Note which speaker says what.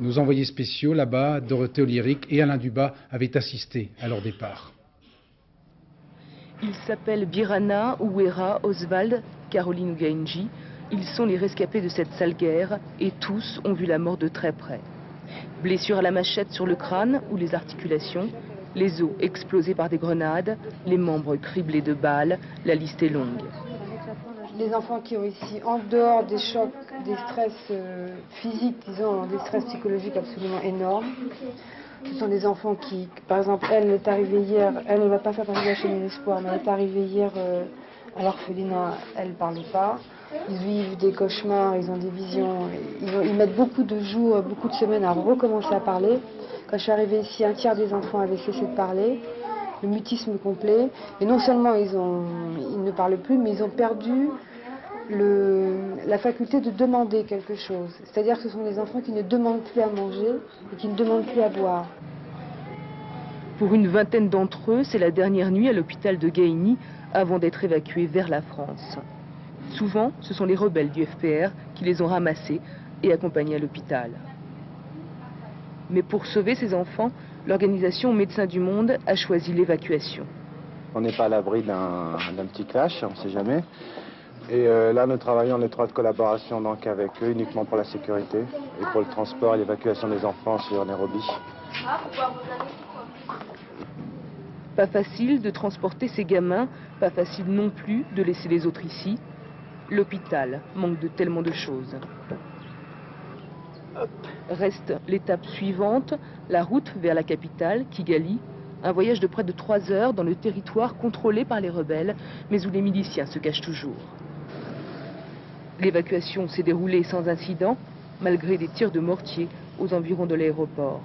Speaker 1: Nos envoyés spéciaux là-bas, Dorothée Olyric et Alain Dubas, avaient assisté à leur départ.
Speaker 2: Ils s'appellent Birana, Ouera, Oswald, Caroline ou Gainji. Ils sont les rescapés de cette sale guerre et tous ont vu la mort de très près. Blessures à la machette sur le crâne ou les articulations, les os explosés par des grenades, les membres criblés de balles, la liste est longue.
Speaker 3: Les enfants qui ont ici, en dehors des chocs, des stress physiques, disons, des stress psychologiques absolument énormes, ce sont des enfants qui, par exemple, elle est arrivée hier, elle ne va pas faire partie de la chaîne d'espoir, mais elle est arrivée hier à l'orphelinat, elle ne parle pas. Ils vivent des cauchemars, ils ont des visions, ils mettent beaucoup de jours, beaucoup de semaines à recommencer à parler. Quand je suis arrivée ici, un tiers des enfants avaient cessé de parler, le mutisme complet. Et non seulement ils ne parlent plus, mais ils ont perdu la faculté de demander quelque chose. C'est-à-dire que ce sont des enfants qui ne demandent plus à manger et qui ne demandent plus à boire.
Speaker 2: Pour une vingtaine d'entre eux, c'est la dernière nuit à l'hôpital de Gaïni avant d'être évacués vers la France. Souvent, ce sont les rebelles du FPR qui les ont ramassés et accompagnés à l'hôpital. Mais pour sauver ces enfants, l'organisation Médecins du Monde a choisi l'évacuation.
Speaker 4: On n'est pas à l'abri d'un petit clash, on ne sait jamais. Et là, nous travaillons en étroite collaboration donc, avec eux, uniquement pour la sécurité et pour le transport et l'évacuation des enfants sur Nairobi.
Speaker 2: Pas facile de transporter ces gamins, pas facile non plus de laisser les autres ici. L'hôpital manque de tellement de choses. Reste l'étape suivante, la route vers la capitale, Kigali. Un voyage de près de 3 heures dans le territoire contrôlé par les rebelles, mais où les miliciens se cachent toujours. L'évacuation s'est déroulée sans incident, malgré des tirs de mortier aux environs de l'aéroport.